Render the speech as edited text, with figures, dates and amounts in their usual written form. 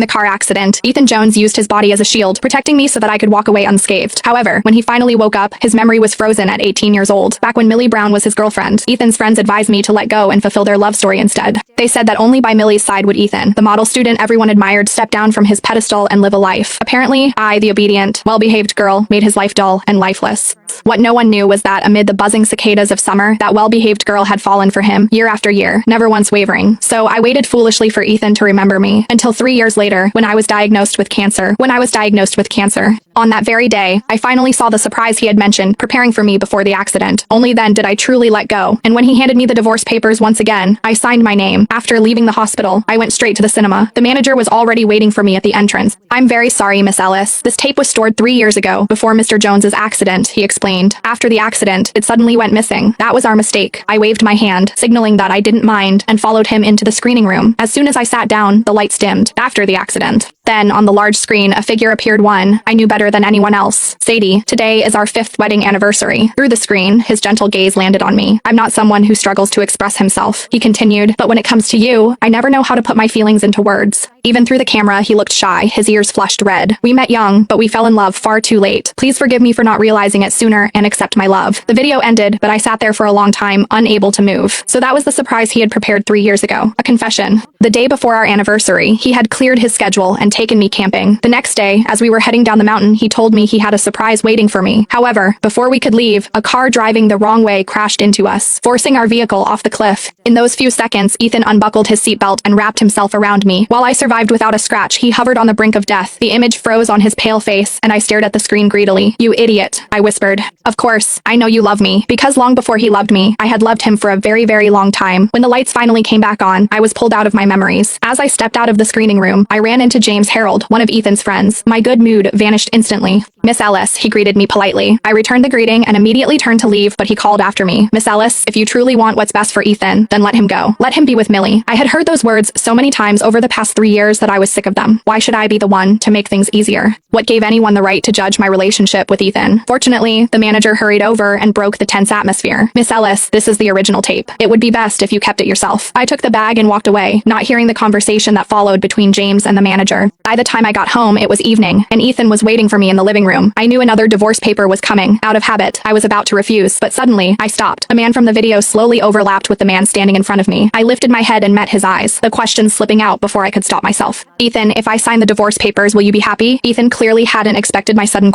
the car accident, Ethan Jones used his body as a shield, protecting me so that I could walk away unscathed. However, when he finally woke up, his memory was frozen at 18 years old. Back when Millie Brown was his girlfriend, Ethan's friends advised me to let go and fulfill their love story instead. They said that only by Millie's side would Ethan, the model student everyone admired, step down from his pedestal and live a life. Apparently, I, the obedient, well-behaved girl, made his life dull and lifeless. What no one knew was that amid the buzzing cicadas of summer, that well-behaved girl had fallen for him, year after year, never once wavering. So I waited foolishly for Ethan to remember me, until 3 years later, when I was diagnosed with cancer. On that very day, I finally saw the surprise he had mentioned, preparing for me before the accident. Only then did I truly let go, and when he handed me the divorce papers once again, I signed my name. After leaving the hospital, I went straight to the cinema. The manager was already waiting for me at the entrance. "I'm very sorry, Miss Ellis. This tape was stored 3 years ago, before Mr. Jones's accident," he explained. "After the accident, it suddenly went missing. That was our mistake." I waved my hand, signaling that I didn't mind, and followed him into the screening room. As soon as I sat down, the lights dimmed. After the accident. Then, on the large screen, a figure appeared, one I knew better than anyone else. "Sadie, today is our 5th wedding anniversary." Through the screen, his gentle gaze landed on me. "I'm not someone who struggles to express himself," he continued, "but when it comes to you, I never know how to put my feelings into words." Even through the camera, he looked shy, his ears flushed red. "We met young, but we fell in love far too late. Please forgive me for not realizing it sooner and accept my love." The video ended, but I sat there for a long time, unable to move. So that was the surprise he had prepared 3 years ago. A confession. The day before our anniversary, he had cleared his schedule and taken me camping. The next day, as we were heading down the mountain, he told me he had a surprise waiting for me. However, before we could leave, a car driving the wrong way crashed into us, forcing our vehicle off the cliff. In those few seconds, Ethan unbuckled his seatbelt and wrapped himself around me. While I survived without a scratch, he hovered on the brink of death. The image froze on his pale face, and I stared at the screen greedily. "You idiot," I whispered. "Of course, I know you love me." Because long before he loved me, I had loved him for a very, very long time. When the lights finally came back on, I was pulled out of my memories. As I stepped out of the screening room, I ran into James Harold, one of Ethan's friends. My good mood vanished instantly. "Miss Ellis," he greeted me politely. I returned the greeting and immediately turned to leave, but he called after me. "Miss Ellis, if you truly want what's best for Ethan, then let him go. Let him be with Millie." I had heard those words so many times over the past 3 years that I was sick of them. Why should I be the one to make things easier? What gave anyone the right to judge my relationship with Ethan? Fortunately, the manager hurried over and broke the tense atmosphere. "Miss Ellis, this is the original tape. It would be best if you kept it yourself." I took the bag and walked away, not hearing the conversation that followed between James and the manager. By the time I got home, it was evening, and Ethan was waiting for me in the living room. I knew another divorce paper was coming. Out of habit, I was about to refuse, but suddenly, I stopped. A man from the video slowly overlapped with the man standing in front of me. I lifted my head and met his eyes, the questions slipping out before I could stop myself. "Ethan, if I sign the divorce papers, will you be happy?" Ethan clearly hadn't expected my sudden